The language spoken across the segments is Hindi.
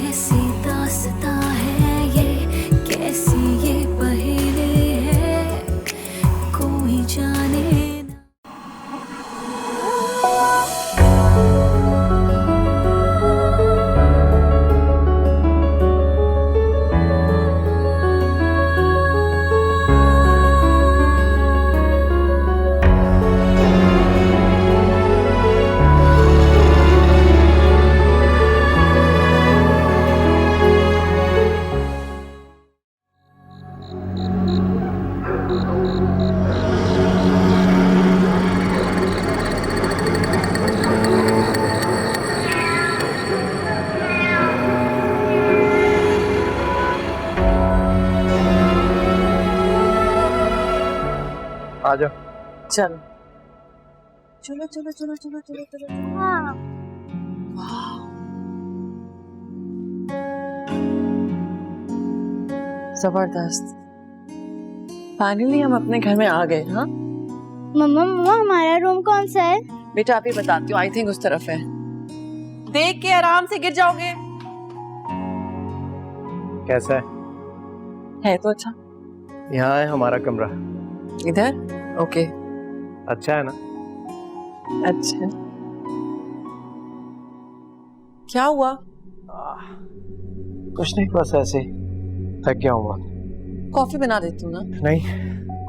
कैसी दास्तां है ये, कैसी ये पहेली है, कोई जाने ना। आ जाओ। चलो चलो चलो चलो चलो चलो चलो। हाँ जबरदस्त, फाइनली हम अपने घर में आ गए। हाँ मम्मा मम्मा हमारा रूम कौन सा है? बेटा अभी बताती हूँ, आई थिंक उस तरफ है। देख के आराम से गिर जाओगे। कैसा है तो अच्छा। यहाँ है हमारा कमरा। इधर ओके। अच्छा है ना? अच्छा क्या हुआ? कुछ नहीं, बस ऐसे ही थक गया हूँ। कॉफी बना देती हूँ ना। नहीं,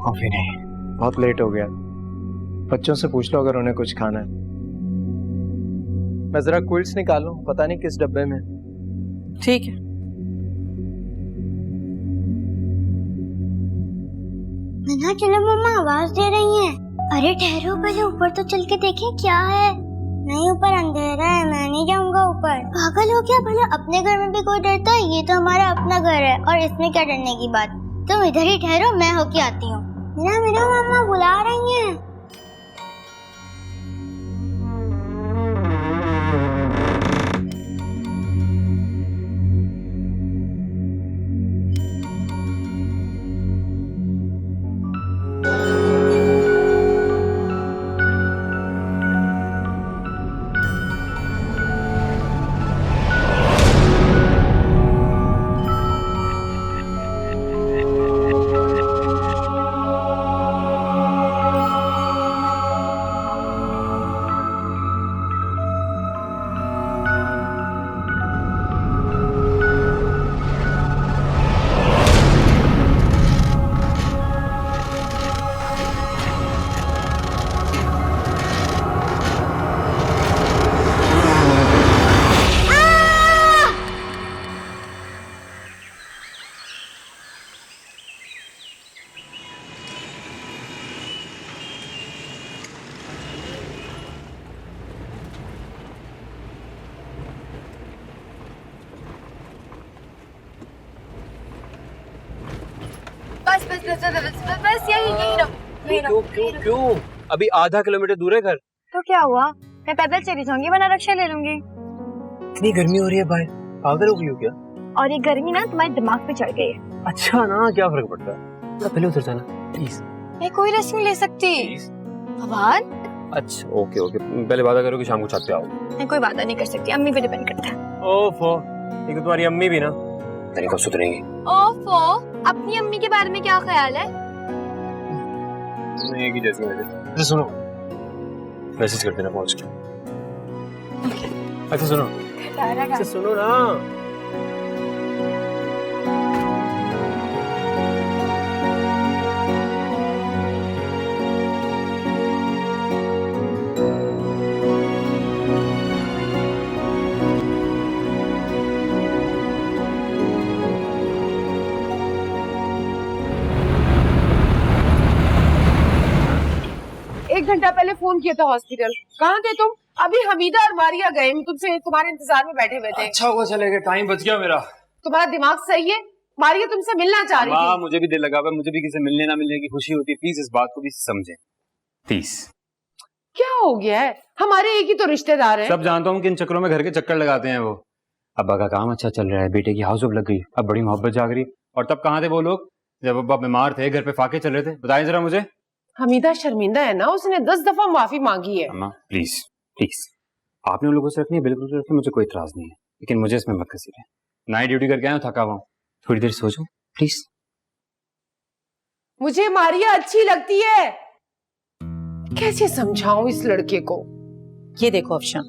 कॉफी नहीं, बहुत लेट हो गया। बच्चों से पूछ लो अगर उन्हें कुछ खाना है। मैं जरा क्विल्स निकालूं, पता नहीं किस डब्बे में। ठीक है। मना चलो मम्मा, आवाज दे रही हैं। अरे ठहरो, पहले ऊपर तो चल के देखें क्या है। नहीं, ऊपर अंधेरा है, मैं नहीं जाऊंगा ऊपर। पागल हो क्या? भला अपने घर में भी कोई डरता है? ये तो हमारा अपना घर है और इसमें क्या डरने की बात। तुम इधर ही ठहरो, मैं होके आती हूँ। मेरा मेरा मम्मा बुला रही हैं। बस यही रहो। क्यों? अभी आधा किलोमीटर दूर है घर। तो क्या हुआ? मैं पैदल चली जाऊंगी वरना रक्षा ले लूंगी। इतनी गर्मी हो रही है बाहर, पागल हो गई हो क्या? और ये गर्मी ना तुम्हारे दिमाग पे चढ़ गई है। अच्छा ना, क्या फर्क पड़ता है? थोड़ा पहले उतर जाना प्लीज। मैं कोई रिस्क नहीं ले सकती। फवाद, अच्छा ओके ओके, पहले वादा करो कि शाम को छत पे आओ। मैं कोई वादा नहीं कर सकती, अम्मी पे डिपेंड करता है। ओफो, एक तो तुम्हारी अम्मी भी ना तेरी कब सुधरेंगी। ओफो, अपनी अम्मी के बारे में क्या ख्याल है? एक ही जैसी वजह। अच्छा सुनो, मैसेज कर देना पहुंच के। अच्छा सुनो, अच्छा सुनो ना। एक घंटा पहले फोन किया था हॉस्पिटल। कहाँ थे तुम? अभी हमीदा और मारिया गए, हम तुमसे तुम्हारे इंतजार में बैठे हुए थे। अच्छा हुआ चले गए, टाइम बच गया मेरा। तुम्हारा दिमाग सही है? मारिया तुमसे मिलना चाह रही थी। मुझे भी दिल लगा हुआ, मुझे भी किसी मिलने ना मिलने की खुशी होती है। प्लीज इस बात को भी समझें प्लीज। क्या हो गया है? हमारे एक ही तो रिश्तेदार हैं। सब जानता हूँ कि इन चक्करों में घर के चक्कर लगाते हैं वो। अब्बा का काम अच्छा चल रहा है, बेटे की हाउस लग गई, अब बड़ी मोहब्बत जाग रही। और तब कहाँ थे वो लोग जब अब्बा बीमार थे, घर पे फाके चल रहे थे? बताएं जरा मुझे। हमीदा शर्मिंदा है ना, उसने 10 दफा माफी मांगी है। अम्मा प्लीज प्लीज, आपने उन लोगों से रखनी है बिल्कुल रखनी, मुझे कोई इतराज नहीं है, लेकिन मुझे इसमें मत घसीटें। नाइट ड्यूटी करके आया हूँ, थका हुआ हूँ, थोड़ी देर सो जाओ प्लीज। मुझे मारिया अच्छी लगती है। कैसे समझाऊं इस लड़के को? ये देखो अफशान,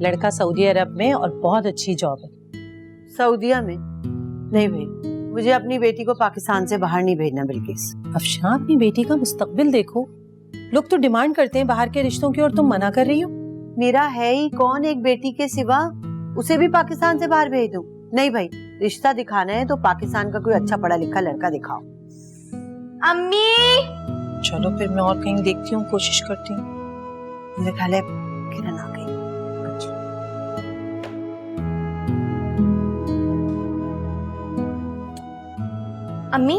लड़का सऊदी अरब में और बहुत अच्छी जॉब है। सऊदीया में? नहीं भाई, मुझे अपनी बेटी को पाकिस्तान से बाहर नहीं भेजना। बिल्किस, अफशान अपनी बेटी का मुस्तकबिल देखो, लोग तो डिमांड करते हैं बाहर के रिश्तों की और तुम मना कर रही हो। मेरा है ही कौन एक बेटी के सिवा, उसे भी पाकिस्तान से बाहर भेज दूं? नहीं भाई, रिश्ता दिखाना है तो पाकिस्तान का कोई अच्छा पढ़ा लिखा लड़का दिखाओ। अम्मी, चलो फिर मैं और कहीं देखती हूँ, कोशिश करती हूँ। मेरे ख्याल है किरण आ गई। अम्मी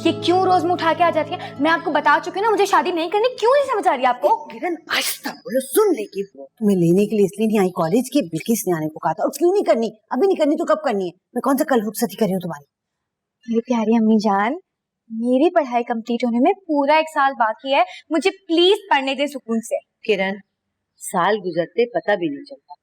ये क्यों रोज मुंह उठा के आ जाती है? मैं आपको बता चुकी हूँ ना, मुझे शादी नहीं करनी। क्यों नहीं समझ आ रही आपको? किरण आहिस्ता बोलो, सुन लेगी वो। तुम्हें लेने के लिए इसलिए नहीं आई कॉलेज की, बिल्किस ने आने को कहा था। और क्यों नहीं करनी? अभी नहीं करनी तो कब करनी है? मैं कौन सा कल रुखसती कर रही हूँ तुम्हारी? मेरी प्यारी अम्मी जान, मेरी पढ़ाई कंप्लीट होने में पूरा 1 साल बाकी है, मुझे प्लीज पढ़ने दे सुकून से। किरण, साल गुजरते पता भी नहीं चलता।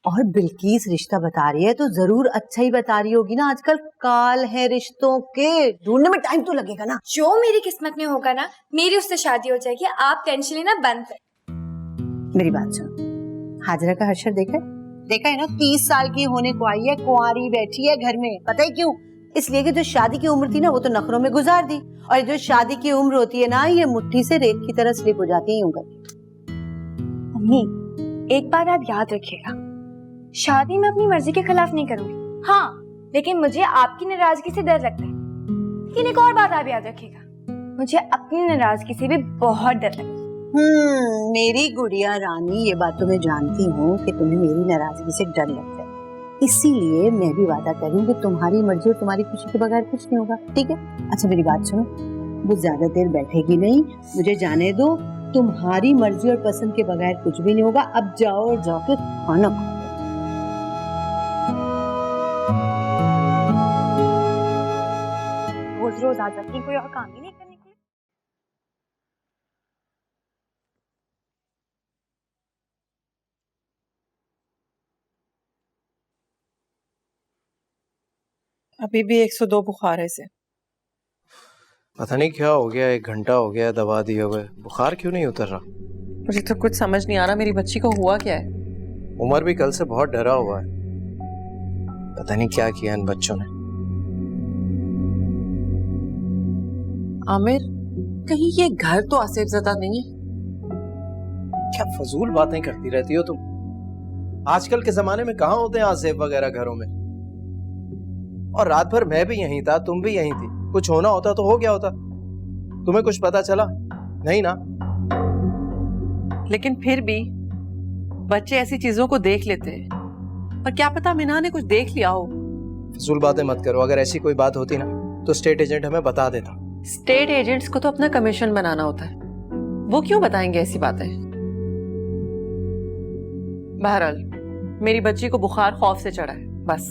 और बिल्किस रिश्ता बता रही है तो जरूर अच्छा ही बता रही होगी ना। आजकल काल है रिश्तों के, ढूंढने में टाइम तो लगेगा ना। जो मेरी किस्मत में होगा ना, मेरी उससे शादी हो जाएगी। आप टेंशन लेना बंद कर। मेरी बात सुनो, हाजरा का हशर देखा है? देखा है ना, 30 साल की होने को आई है, कुंवारी बैठी है घर में। पता है क्यों? इसलिए कि जो शादी की उम्र थी ना, वो तो नखरों में गुजार दी, और जो शादी की उम्र होती है ना, ये मुट्ठी से रेत की तरह स्लिप हो जाती है यूं करके। अम्मी एक बात आप याद रखिएगा, शादी में अपनी मर्जी के खिलाफ नहीं करूंगी। हाँ, लेकिन मुझे आपकी नाराजगी से डर लगता है। लेकिन एक और बात आप याद रखिएगा, मुझे अपनी नाराजगी से भी बहुत डर लगता है। मेरी गुड़िया रानी, ये बात तो मैं जानती हूँ कि तुम्हें मेरी नाराजगी से डर लगता है। इसीलिए मैं भी वादा करूँ कि तुम्हारी मर्जी और तुम्हारी खुशी के बगैर कुछ नहीं होगा, ठीक है? अच्छा मेरी बात सुनो, वो ज्यादा देर बैठेगी नहीं, मुझे जाने दो। तुम्हारी मर्जी और पसंद के बगैर कुछ भी नहीं होगा। अब जाओ और जाके खाना खाओ। रोज रोज आ जाती है, कोई और काम ही नहीं करने के लिए। अभी भी 102 बुखार है इसे। पता नहीं क्या हो गया, 1 घंटा हो गया दवा दिए हुए, बुखार क्यों नहीं उतर रहा? मुझे तो कुछ समझ नहीं आ रहा, मेरी बच्ची को हुआ क्या है? उमर भी कल से बहुत डरा हुआ है, पता नहीं क्या किया इन बच्चों ने। आमिर, कहीं ये घर तो आसिफ ज़दा नहीं है? क्या फजूल बातें करती रहती हो तुम? आजकल के जमाने में कहाँ होते हैं आसिफ वगैरह घरों में? और रात भर मैं भी यहीं था, तुम भी यहीं थी। कुछ होना होता तो हो गया होता। तुम्हें कुछ पता चला? नहीं ना? लेकिन फिर भी बच्चे ऐसी चीजों को देख लेते हैं, और क्या पता मिना ने कुछ देख लिया हो। फजूल बातें मत करो, अगर ऐसी कोई बात होती ना तो स्टेट एजेंट हमें बता देता। स्टेट एजेंट्स को तो अपना कमीशन बनाना होता है, वो क्यों बताएंगे ऐसी बातें? बहरहाल मेरी बच्ची को बुखार खौफ से चढ़ा है, बस।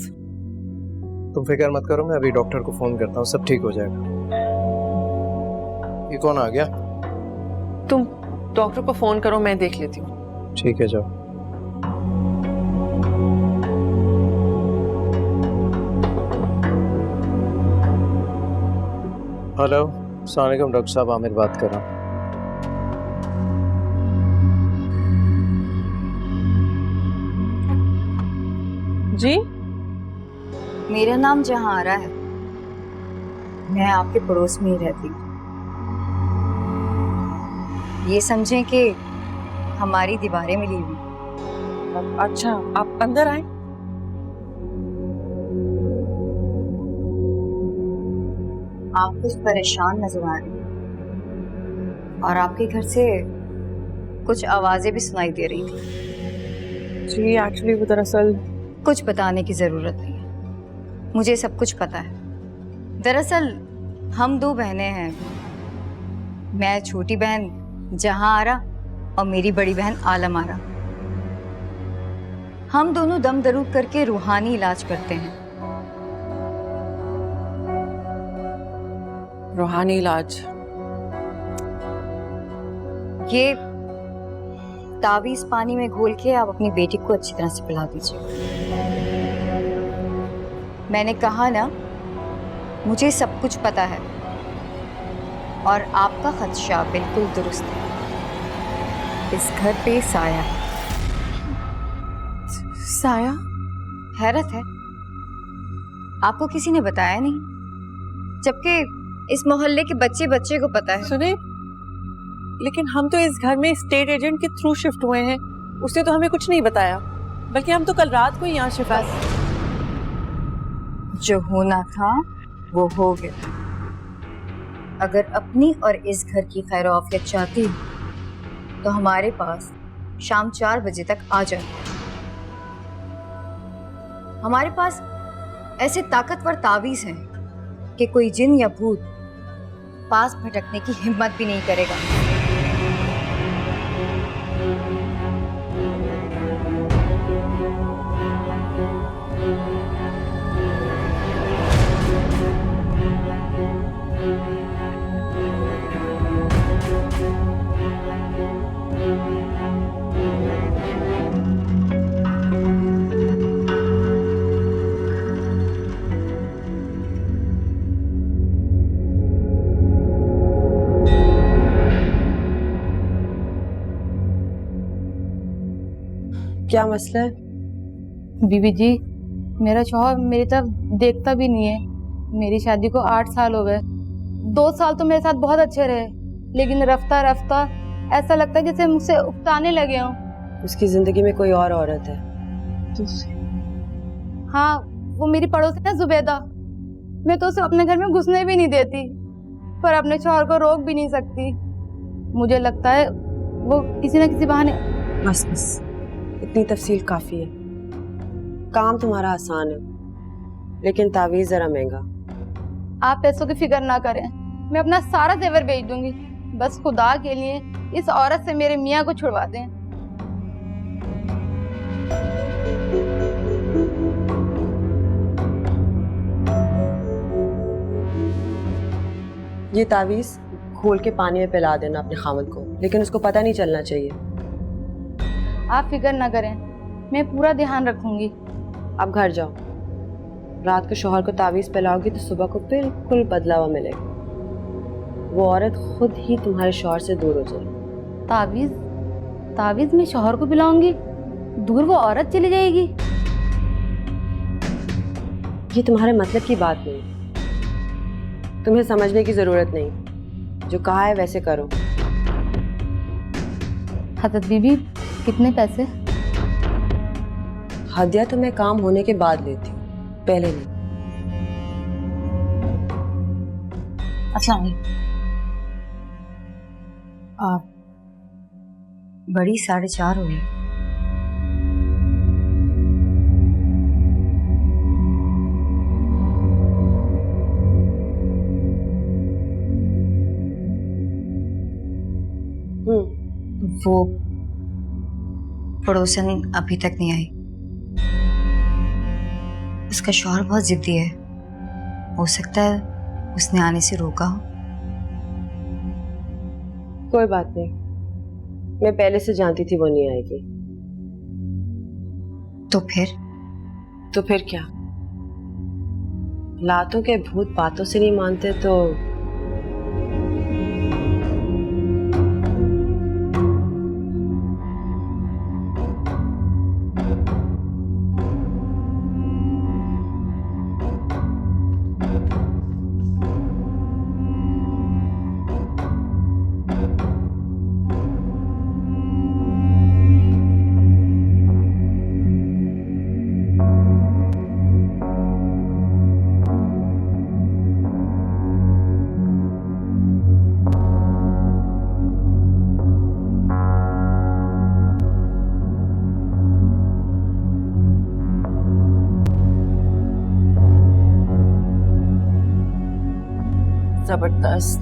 तुम फिक्र मत करो, मैं अभी डॉक्टर को फोन करता हूँ, सब ठीक हो जाएगा। ये कौन आ गया? तुम डॉक्टर को फोन करो, मैं देख लेती हूँ। ठीक है, जाओ। हेलो, अस्सलाम वालेकुम डॉक्टर साहब, आमिर बात कर रहा हूँ। जी, मेरा नाम जहांरा है, मैं आपके पड़ोस में ही रहती हूँ। ये समझें कि हमारी दीवारें मिली हुई। अच्छा आप अंदर आए। आप कुछ परेशान नजर आ रही हैं और आपके घर से कुछ आवाजें भी सुनाई दे रही थी। जी एक्चुअली वो दरअसल कुछ बताने की जरूरत नहीं है, मुझे सब कुछ पता है। दरअसल हम 2 बहनें हैं, मैं छोटी बहन जहांरा और मेरी बड़ी बहन आलम आरा। हम दोनों दम दरूद करके रूहानी इलाज करते हैं। रूहानी इलाज? ये तावीज पानी में घोल के आप अपनी बेटी को अच्छी तरह से पिला दीजिए। मैंने कहा ना, मुझे सब कुछ पता है और आपका खदशा बिल्कुल दुरुस्त है। इस घर पे साया है। साया? हैरत है, आपको किसी ने बताया नहीं, जबकि इस मोहल्ले के बच्चे बच्चे को पता है। सुने, लेकिन हम तो इस घर में स्टेट एजेंट के थ्रू शिफ्ट हुए हैं, उसने तो हमें कुछ नहीं बताया, बल्कि हम तो कल रात को ही यहाँ शिफ्ट। जो होना था वो हो गया। अगर अपनी और इस घर की खैर आफियत चाहती हो तो हमारे पास शाम 4 बजे तक आ जाए। हमारे पास ऐसे ताकतवर तावीज हैं कि कोई जिन या भूत पास भटकने की हिम्मत भी नहीं करेगा। क्या मसला है? बीबी जी, मेरा शौहर मेरी तरफ देखता भी नहीं है। मेरी शादी को 8 साल हो गए। 2 साल तो मेरे साथ बहुत अच्छे रहे, लेकिन रफ्ता रफ्ता ऐसा लगता है जैसे मुझसे उकताने लगे हों। उसकी जिंदगी में कोई और औरत है? हाँ, वो मेरी पड़ोसी है जुबैदा। मैं तो उसे अपने घर में घुसने भी नहीं देती, पर अपने शौहर को रोक भी नहीं सकती। मुझे लगता है वो किसी न किसी बहाने। बस बस, इतनी तफसील काफी है। काम तुम्हारा आसान है, लेकिन तावीज जरा महंगा। आप पैसों की फिक्र ना करें, मैं अपना सारा जेवर बेच दूंगी। बस खुदा के लिए इस औरत से मेरे मियाँ को छुड़वा दें। ये तावीज खोल के पानी में पिला देना अपने खामद को, लेकिन उसको पता नहीं चलना चाहिए। आप फिक्र ना करें, मैं पूरा ध्यान रखूंगी। अब घर जाओ। रात को शौहर को तावीज पिलाओगी तो सुबह को बिल्कुल बदला हुआ मिलेगा। वो औरत खुद ही तुम्हारे शौहर से दूर हो जाएगी। तावीज? तावीज मैं शौहर को पिलाऊंगी, दूर वो औरत चली जाएगी? ये तुम्हारे मतलब की बात नहीं, तुम्हें समझने की जरूरत नहीं। जो कहा है वैसे करो। हजरत बीबी, कितने पैसे? हदिया तो मैं काम होने के बाद लेती हूँ, पहले नहीं। अच्छा, आप बड़ी 4:30 हुई। वो पड़ोसन अभी तक नहीं आई। उसका शौहर बहुत जिद्दी है, हो सकता है उसने आने से रोका हो। कोई बात नहीं, मैं पहले से जानती थी वो नहीं आएगी। तो फिर क्या? लातों के भूत बातों से नहीं मानते तो जबरदस्त।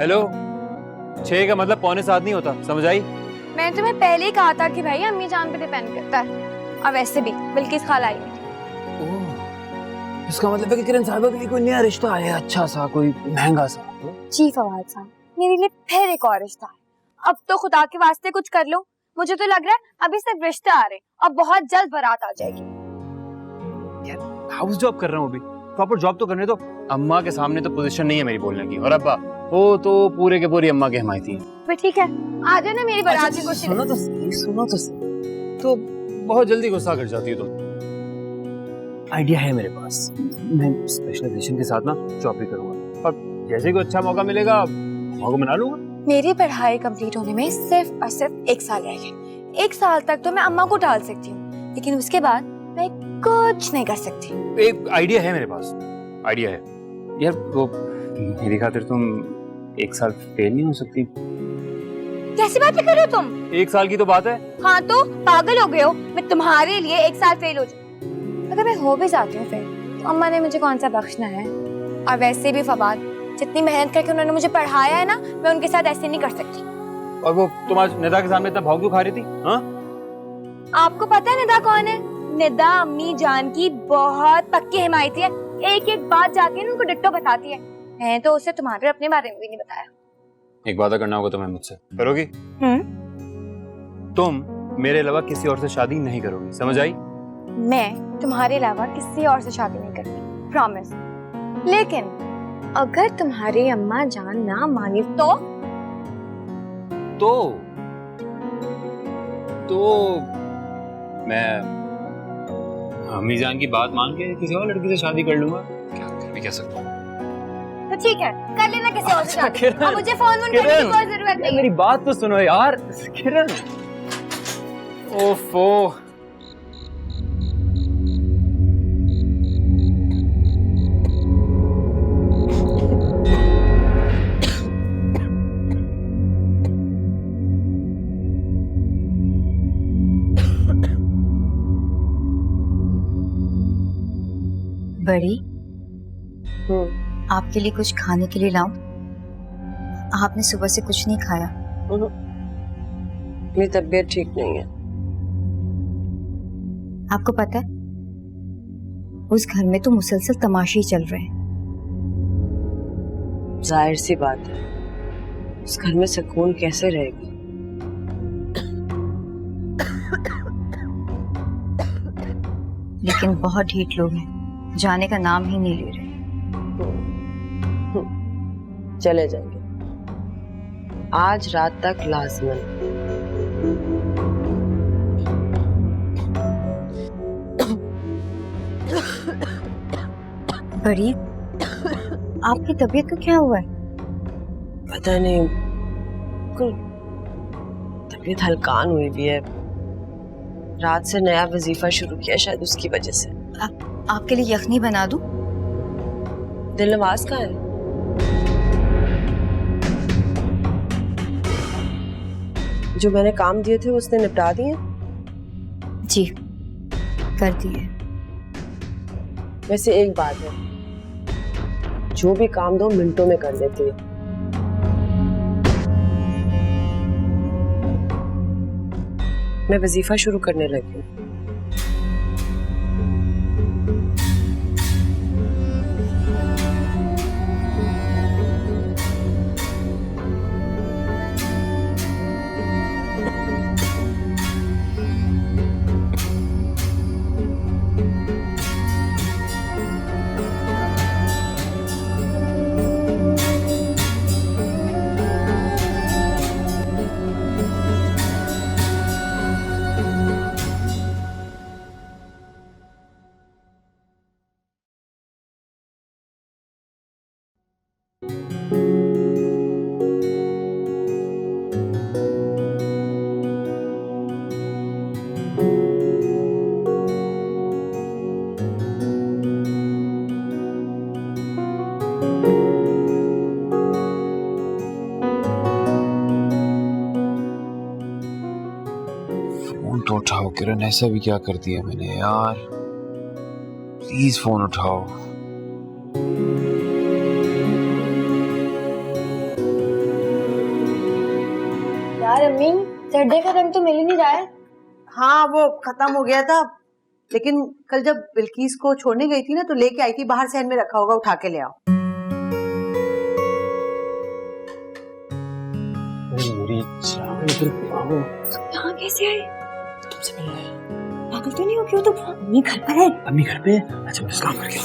हेलो, 6 का मतलब 6:45 नहीं होता, समझ आई? मैंने तुम्हें पहले ही कहा था कि भाई अम्मी जान पे डिपेंड करता है। और वैसे भी बिल्किस खाला आई हुई थी। ओह, इसका मतलब है कि किरण साहिबा के लिए कोई नया रिश्ता आया, अच्छा सा, कोई महंगा सा। जी फवाद साहब, मेरे लिए फिर एक और रिश्ता है। अब तो खुदा के वास्ते कुछ कर लो। मुझे तो लग रहा है अभी सिर्फ रिश्ते आ रहे हैं और बहुत जल्द बारात आ जाएगी। यार हाउस जॉब कर रहा हूँ अभी, प्रॉपर जॉब तो करने दो। अम्मा के सामने तो पोजीशन नहीं है मेरी बोलने की, और अब्बा वो तो पूरे के पूरी अम्मा के हिमायती हैं। तो ठीक है, आ जाओ ना मेरी बारात की खुशी। सुनो तो सही। तो बहुत जल्दी गुस्सा कर जाती हो तुम। आइडिया है मेरे पास, मैं स्पेशलाइजेशन के साथ ना जॉब भी करूंगा, और जैसे कोई अच्छा मौका मिलेगा मौका बना लूंगा। मेरी पढ़ाई कंप्लीट होने में सिर्फ और सिर्फ 1 साल रह गया। 1 साल तक तो मैं अम्मा को टाल सकती हूँ, लेकिन उसके बाद मैं कुछ नहीं कर सकती। एक आइडिया है मेरे पास, आइडिया है यार। वो मेरी खातिर तुम 1 साल फेल नहीं हो सकती? कैसी बातें कर रहे हो तुम? 1 साल की तो बात है। हाँ तो पागल हो गए हो? मैं तुम्हारे लिए 1 साल फेल हो जाऊँ? अगर मैं हो भी जाती हूँ फेल, तो अम्मा ने मुझे कौन सा बख्शना है? और वैसे भी फवाद, जितनी मेहनत करके उन्होंने मुझे पढ़ाया है ना, मैं उनके साथ ऐसे नहीं कर सकती। और वो तुम आज निदा के सामने इतना भाव क्यों खा रही थी? हाँ, आपको पता है निदा कौन है? निदा अम्मी जान की बहुत पक्की हिमायती है। एक एक बात जाके ना उनको डिट्टो बताती है। मैंने तो उसे तुम्हारे अपने बारे में भी नहीं बताया। एक वादा करना होगा तुम्हें मुझसे, करोगी? तुम मेरे अलावा किसी और से शादी नहीं करोगी, समझ आई? मैं तुम्हारे अलावा किसी और से शादी नहीं करूंगी, प्रॉमिस। लेकिन अगर तुम्हारी अम्मा जान ना मानी तो मैं अम्मी जान की बात मान के किसी और लड़की से शादी कर लूंगा। क्या भी कह सकता हूँ। तो ठीक है, कर लेना किसी और से शादी। अब मुझे फोन करने की कोई जरूरत नहीं है। मेरी बात तो सुनो यार किरण। ओफो, बड़ी, आपके लिए कुछ खाने के लिए लाऊं? आपने सुबह से कुछ नहीं खाया। मेरी तबीयत ठीक नहीं है। आपको पता है उस घर में तो मुसलसल तमाशे ही चल रहे हैं। जाहिर सी बात है, उस घर में सुकून कैसे रहेगी? लेकिन बहुत ढीठ लोग हैं, जाने का नाम ही नहीं ले रहे। चले जाएंगे आज रात तक लाजमन। बड़ी, आपकी तबीयत को क्या हुआ है? पता नहीं, कुल तबीयत हल्कान हुई भी है। रात से नया वजीफा शुरू किया, शायद उसकी वजह से। आपके लिए यखनी बना दूं? दिल नवाज कहाँ है? जो मैंने काम दिए थे उसने निपटा दिए? जी कर दिए। वैसे एक बात है, जो भी काम दो मिनटों में कर देती है। मैं वजीफा शुरू करने लगी हूँ। फोन तो उठाओ किरण, ऐसा भी क्या कर दिया मैंने यार? प्लीज फोन उठाओ। सर्दे का रंग तो मिल ही नहीं रहा है। हाँ वो खत्म हो गया था, लेकिन कल जब बिल्किस को छोड़ने गई थी ना तो लेके आई थी, बाहर सहन में रखा होगा, उठा के ले आओ। यहाँ कैसे आए? तुमसे मिलने पागल तो नहीं हो क्यों? तो अम्मी घर पर है। अम्मी घर पे? अच्छा मैं काम करके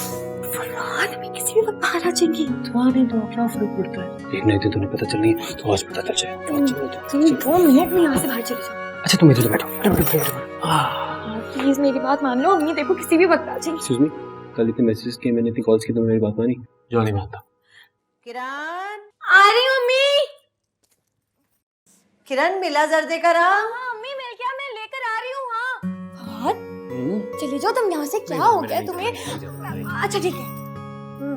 फरहाद, अम्मी किसी भी वक्त बाहर आ जाएंगी। तो आने दो, क्या फर्क पड़ता है? एक नहीं तो तुम्हें पता चल रही तो आज पता चल जाए। तुम 2 मिनट में यहाँ से बाहर चले जाओ। अच्छा तुम इधर बैठो। प्लीज मेरी बात मान लो, अम्मी देखो किसी भी वक्त आ जाएंगी। एक्सक्यूज मी, कल इतने मैसेजेस किए मैंने, इतनी कॉल्स की, तुमने मेरी बात मानी? जो नहीं मानता। किरण, आ रही हूँ अम्मी। किरण मिला जर्दे का रहा। हाँ अम्मी मिल गया, मैं लेकर आ रही हूँ। हाँ चले जाओ तुम यहाँ से, क्या हो गया तुम्हें? अच्छा ठीक है,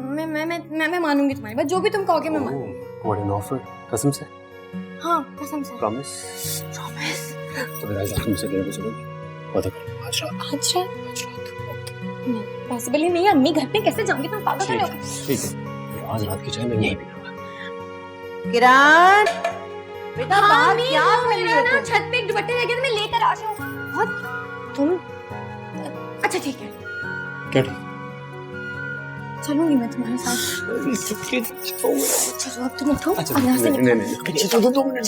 मैं मानूंगी तुम्हारी बात, जो भी तुम कहोगे मैं मानूंगी। व्हाट एन ऑफर, कसम से? हाँ कसम से। प्रॉमिस? प्रॉमिस। तो फिर आज रात तुमसे लेने चलोगी? वादा करो आज रात। आज रात पॉसिबल ही नहीं है अम्मी, घर पे कैसे जाऊंगी? तुम पागल हो? ठीक है, आज रात की चाय मैं यहीं पीऊंगा। किरण बेटा बाहर क्या कर रही हो तुम? छत पे एक दुपट्टे रह गए थे, मैं लेकर आ जाऊँ। तुम अच्छा ठीक है, क्या ठीक? चलूंगी मैं तुम्हारे साथ। चलो अब तुम उठो और यहाँ से निकलो। 2 मिनट।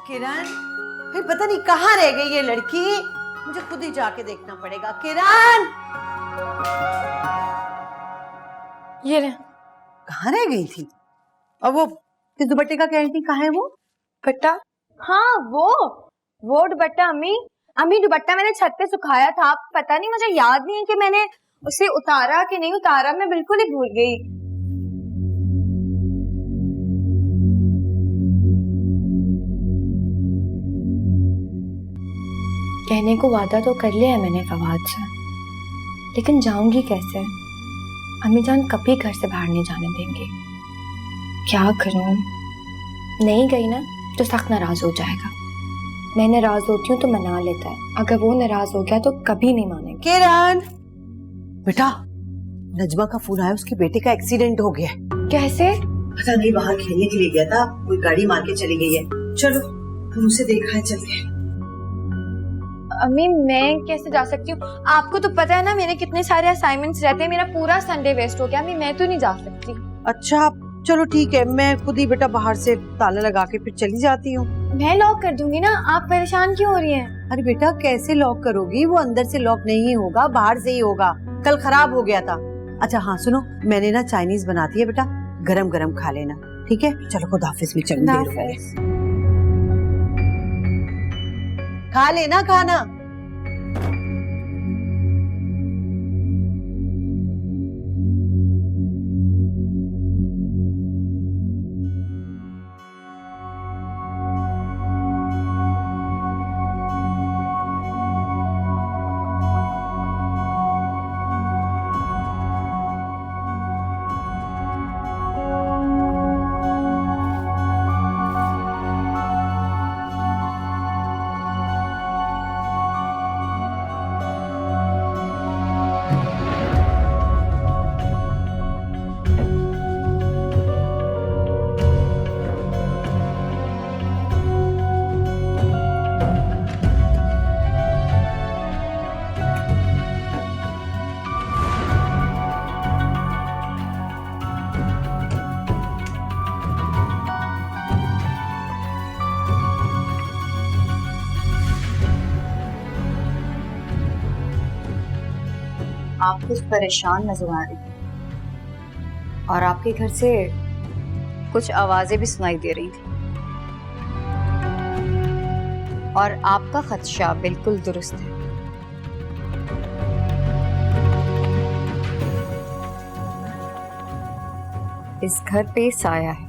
किरण भाई पता नहीं कहाँ रह गई ये लड़की, मुझे खुद ही जाके देखना पड़ेगा। किरण ये रहे। कहाँ रह गई थी? और वो इस दुपट्टे का कह रही थी, कहाँ है वो दुपट्टा? हाँ वो दुपट्टा अम्मी दुपट्टा मैंने छत पे सुखाया था, पता नहीं मुझे याद नहीं है कि मैंने उसे उतारा कि नहीं उतारा, मैं बिल्कुल ही भूल गई। कहने को वादा तो कर लिया है मैंने फवाद से, लेकिन जाऊंगी कैसे? अम्मी जान कभी घर से बाहर नहीं जाने देंगे। क्या करूं? नहीं गई ना तो सख्त नाराज हो जाएगा। मैं नाराज होती हूँ तो मना लेता है, अगर वो नाराज हो गया तो कभी नहीं मानेगा। किरण बेटा, नजमा का फोन आया, उसके बेटे का एक्सीडेंट हो गया। कैसे? पता नहीं, बाहर खेलने के लिए गया था, कोई गाड़ी मार के चली गई है। चलो हम उसे देखा है, चल के। अम्मी मैं कैसे जा सकती हूँ? आपको तो पता है ना मेरे कितने सारे असाइनमेंट्स रहते हैं, मेरा पूरा संडे वेस्ट हो गया। अम्मी मैं तो नहीं जा सकती। अच्छा चलो ठीक है, मैं खुद ही बेटा बाहर से ताला लगा के फिर चली जाती हूँ। मैं लॉक कर दूंगी ना, आप परेशान क्यों हो रही हैं? अरे बेटा कैसे लॉक करोगी? वो अंदर से लॉक नहीं होगा, बाहर से ही होगा, कल खराब हो गया था। अच्छा हाँ सुनो, मैंने ना चाइनीज बनाती है बेटा, गरम गरम खा लेना, ठीक है? चलो खुद ऑफिस में चलो, खा लेना खाना। आप कुछ परेशान नजर आ रही हैं और आपके घर से कुछ आवाजें भी सुनाई दे रही थी, और आपका खदशा बिल्कुल दुरुस्त है। इस घर पे साया है।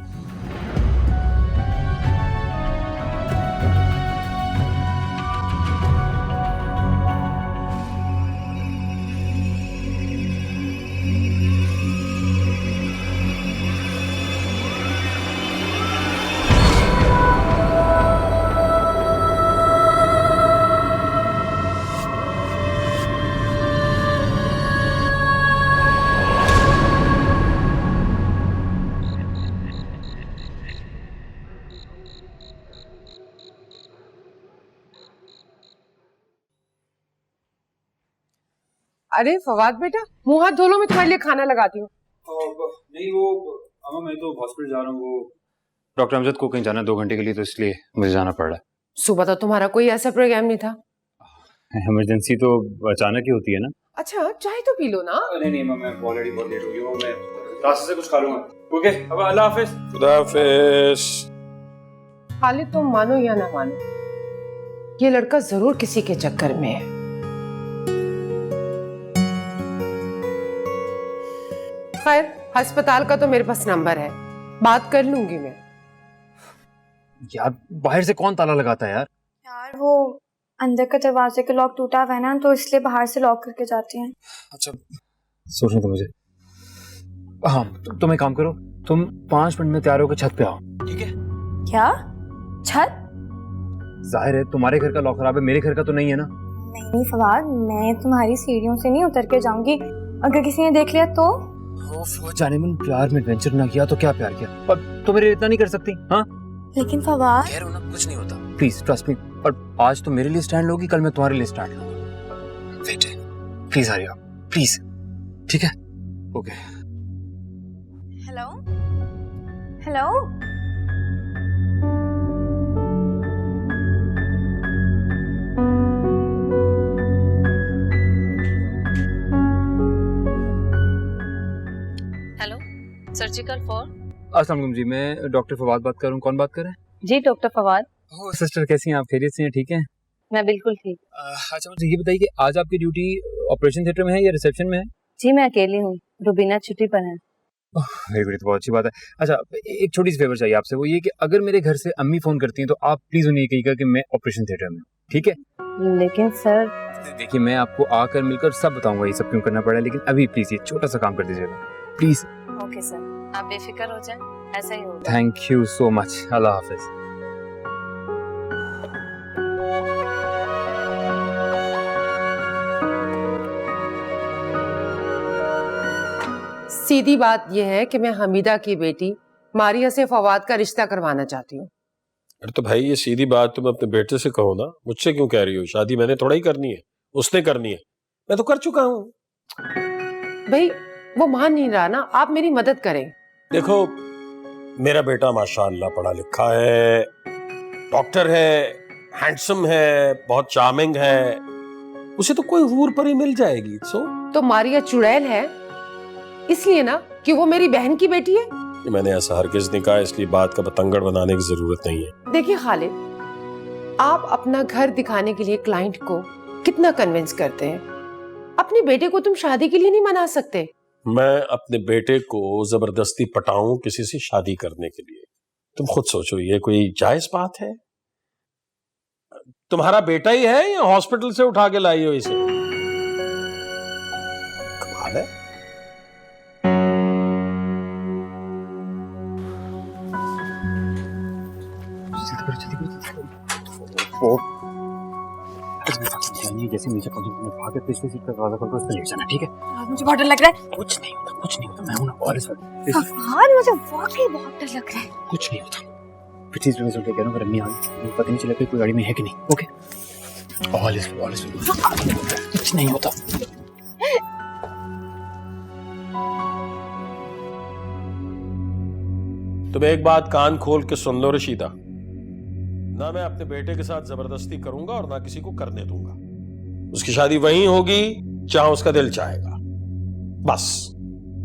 अरे फवाद बेटा, मुंह हाथ धो लो, मैं तुम्हारे लिए खाना लगाती हूँ। नहीं वो अम्मा मैं तो हॉस्पिटल जा रहा हूँ, वो डॉक्टर अमजद को कहीं जाना है 2 घंटे के लिए, तो इसलिए मुझे जाना पड़ रहा है। सुबह तो तुम्हारा कोई ऐसा प्रोग्राम नहीं था। इमरजेंसी तो अचानक ही होती है ना। अच्छा चाय तो पी लो ना। नहीं नहीं मैं ऑलरेडी बहुत लेट हो गई हूँ, मैं रास्ते से कुछ खा लूंगा। ओके अब अल्लाह हाफिज। खुदा हाफिज। खालिद तुम मानो या ना मानो, ये लड़का जरूर किसी के चक्कर में है। खैर अस्पताल का तो मेरे पास नंबर है, बात कर लूंगी मैं। यार बाहर से कौन ताला लगाता है यार? यार वो अंदर का दरवाजे का लॉक टूटा हुआ है ना, तो इसलिए बाहर से लॉक करके जाते हैं। अच्छा सोचने दो मुझे। हाँ तुम एक काम करो, तुम 5 मिनट में तैयार होकर छत पे आओ, ठीक है? क्या छत? जाहिर है तुम्हारे घर का लॉक खराब है, मेरे घर का तो नहीं है ना। नहीं फवाद, मैं तुम्हारी सीढ़ियों से नहीं उतर के जाऊंगी, अगर किसी ने देख लिया तो? जाने मन प्यार में एडवेंचर ना किया तो क्या प्यार किया, पर तुम मेरे इतना नहीं कर सकती? हाँ लेकिन फवाद कह रहा हूं ना, कुछ नहीं होता, प्लीज ट्रस्ट मी। और आज तो मेरे लिए स्टैंड लोगी, कल मैं तुम्हारे लिए स्टैंड लूंगा। वेट प्लीज आर्या प्लीज, ठीक है? Okay. Hello hello hello surgical for. अस्सलाम वालेकुम जी, मैं डॉक्टर फवाद बात कर रहा हूँ। कौन बात कर रहे हैं? जी डॉक्टर फवाद। ओह सिस्टर कैसी हैं आप? खैरियत से हैं? ठीक हैं? मैं बिल्कुल ठीक। अच्छा मुझे ये बताइए कि आज आपकी ड्यूटी ऑपरेशन थिएटर में है या रिसेप्शन में है? जी मैं अकेली हूँ, रुबीना छुट्टी पर है। वेरी गुड, बहुत अच्छी बात है। अच्छा एक छोटी सी फेवर चाहिए आपसे, वो ये कि अगर मेरे घर से अम्मी फोन करती हैं तो आप प्लीज उन्हें कहिएगा कि मैं ऑपरेशन थिएटर में हूँ, ठीक है? लेकिन सर। देखिए मैं आपको आकर मिलकर सब बताऊंगा ये सब क्यों करना पड़ा, लेकिन अभी प्लीज ये छोटा सा काम कर दीजिएगा प्लीज। ओके सर, आप बेफिक्र हो जाएं, ऐसा ही होगा। थैंक यू सो मच, अल्लाह हाफिज। सीधी बात यह है कि मैं हमीदा की बेटी मारिया से फवाद का रिश्ता करवाना चाहती हूँ। अरे तो भाई ये सीधी बात तुम अपने बेटे से कहो ना, मुझसे क्यों कह रही हो? शादी मैंने थोड़ा ही करनी है, उसने करनी है, मैं तो कर चुका हूँ। भाई वो मान नहीं रहा ना, आप मेरी मदद करें। देखो मेरा बेटा माशाअल्लाह पढ़ा लिखा है, डॉक्टर है, हैंडसम है, बहुत चार्मिंग है, उसे तो कोई हूर परी मिल जाएगी। तो मारिया चुड़ैल है इसलिए ना कि वो मेरी बहन की बेटी है? मैंने ऐसा हरगिज नहीं कहा, इसलिए बात का बतंगड़ बनाने की जरूरत नहीं है। देखिए खालिद, आप अपना घर दिखाने के लिए क्लाइंट को कितना कन्विंस करते हैं, अपने बेटे को तुम शादी के लिए नहीं मना सकते। मैं अपने बेटे को जबरदस्ती पटाऊं किसी से शादी करने के लिए? तुम खुद सोचो, ये कोई जायज बात है? तुम्हारा बेटा ही है या हॉस्पिटल से उठा के लाई हो इसे? कमाल है। जैसे नीचे भाग के पिछले सीट का दरवाजा खोल कर उसमें लेट जाना, ठीक है? मुझे बहुत डर लग रहा है। कुछ नहीं होता, कुछ नहीं होता, मैं हूं ना। और फवाद मुझे वाकई बहुत डर लग रहा है। कुछ नहीं होता, पिछली सीट में सुन के कह रहा हूं, अगर अम्मी आ गई पता नहीं चला कि कोई गाड़ी में है कि नहीं। ओके कुछ नहीं होता। तुम एक बात कान खोल के सुन लो रशीदा, ना मैं अपने बेटे के साथ जबरदस्ती करूंगा और ना किसी को करने दूंगा। उसकी शादी वहीं होगी जहां उसका दिल चाहेगा, बस।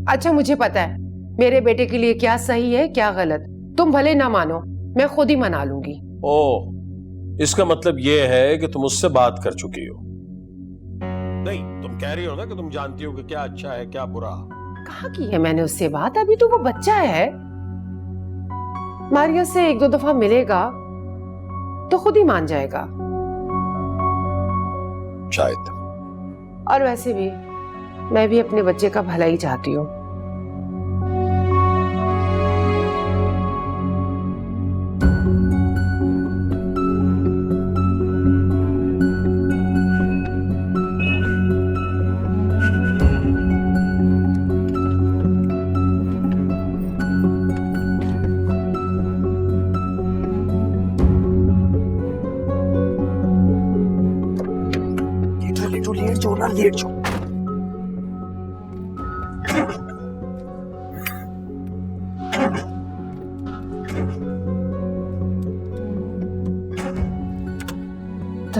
अच्छा मुझे पता है मेरे बेटे के लिए क्या सही है क्या गलत, तुम भले ना मानो, मैं खुद ही मना लूंगी। ओह, इसका मतलब यह है कि तुम उससे बात कर चुकी हो? नहीं, तुम कह रही हो ना कि तुम जानती हो कि क्या अच्छा है क्या बुरा। कहाँ की है मैंने उससे बात, अभी तो वो बच्चा है। मारिया से 1-2 दफा मिलेगा तो खुद ही मान जाएगा। शायद। और वैसे भी मैं भी अपने बच्चे का भला ही चाहती हूँ। लेट जो।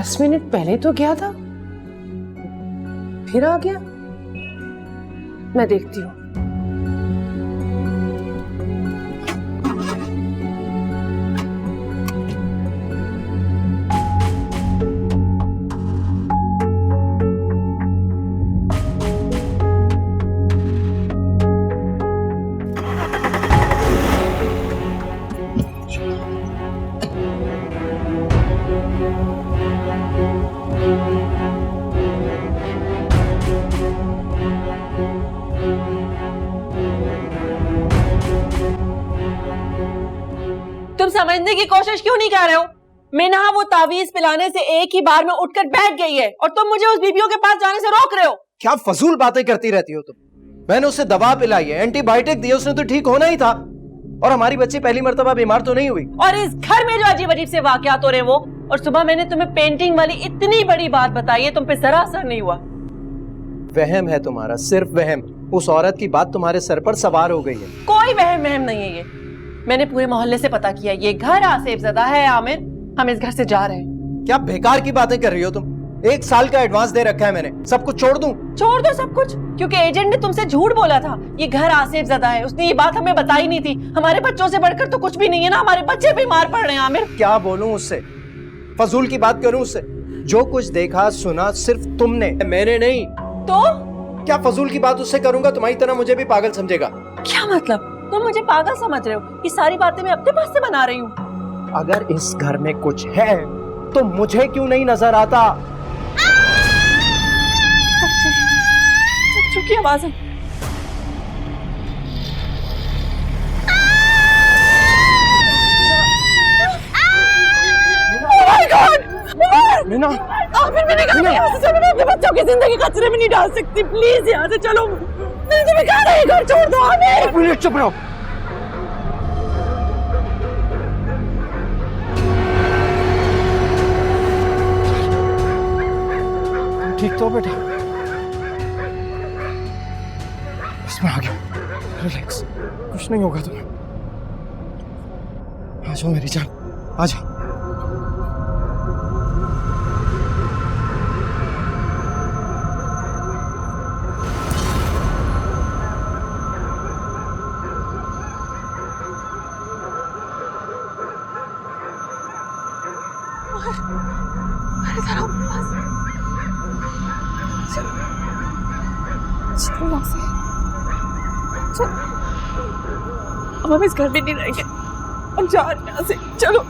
10 मिनट पहले तो गया था, फिर आ गया। मैं देखती हूँ। तुम समझने की कोशिश क्यों नहीं कर रहे हो? मिन्हा वो तावीज पिलाने से एक ही बार में उठकर बैठ गई है और तुम मुझे उस बीबियों के पास जाने से रोक रहे हो। क्या फजूल बातें करती रहती हो तुम? मैंने उसे दवा पिलाई है, एंटीबायोटिक दी, उसने तो ठीक होना ही था। और हमारी बच्ची पहली मर्तबा बीमार तो नहीं हुई। और इस घर में जो अजीब अजीब से वाकयात हो रहे हैं वो, और सुबह मैंने तुम्हें पेंटिंग वाली इतनी बड़ी बात बताई है, तुम पे जरा असर नहीं हुआ। वहम है तुम्हारा, सिर्फ वहम। उस औरत की बात तुम्हारे सर पर सवार हो गई है। कोई वहम नहीं है ये। मैंने पूरे मोहल्ले से पता किया, ये घर आसिफ ज़दा है। आमिर, हम इस घर से जा रहे हैं। क्या बेकार की बातें कर रही हो तुम? 1 साल का एडवांस दे रखा है मैंने, सब कुछ छोड़ दूं? छोड़ दो सब कुछ, क्योंकि एजेंट ने तुमसे झूठ बोला था। ये घर आसिफ ज़दा है, उसने ये बात हमें बताई नहीं थी। हमारे बच्चों से बढ़कर तो कुछ भी नहीं है ना, हमारे बच्चे बीमार पड़ रहे हैं। आमिर, क्या बोलूं उससे? फजूल की बात करूं उससे? जो कुछ देखा सुना सिर्फ तुमने, मैंने नहीं। तो क्या फजूल की बात उससे करूंगा? तुम्हारी तरह मुझे भी पागल समझेगा। क्या मतलब? तुम मुझे पागल समझ रहे हो? ये सारी बातें मैं अपने पास से बना रही हूँ। अगर इस घर में कुछ है तो मुझे क्यों नहीं नजर आता? चुप की आवाज है। मीना, मैंने कहा यहाँ से चलो, मैं अपने बच्चों की जिंदगी खतरे में नहीं डाल सकती। प्लीज यहाँ से चलो। मैंने तुम्हें कहा था ये घर छोड़ दो। आमिर, 1 मिनट चुप रहो। ठीक तो बेटा? इसमें आ गया। रिलैक्स, कुछ नहीं होगा तुम्हें। आ जाओ मेरी जान, आ जाओ। अब हम इस घर में नहीं रहेंगे, हम जा रहे हैं यहाँ से। चलो।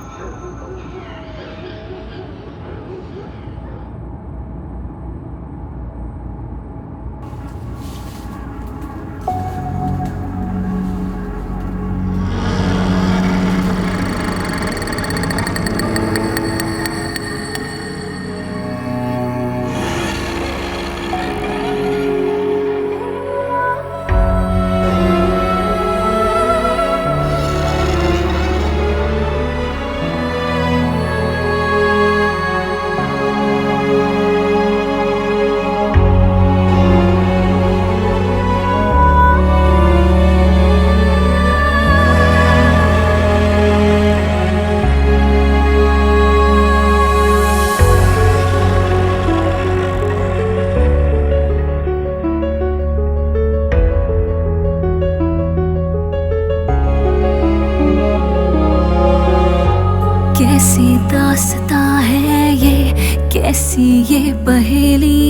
कैसी दास्तां है ये, कैसी ये पहेली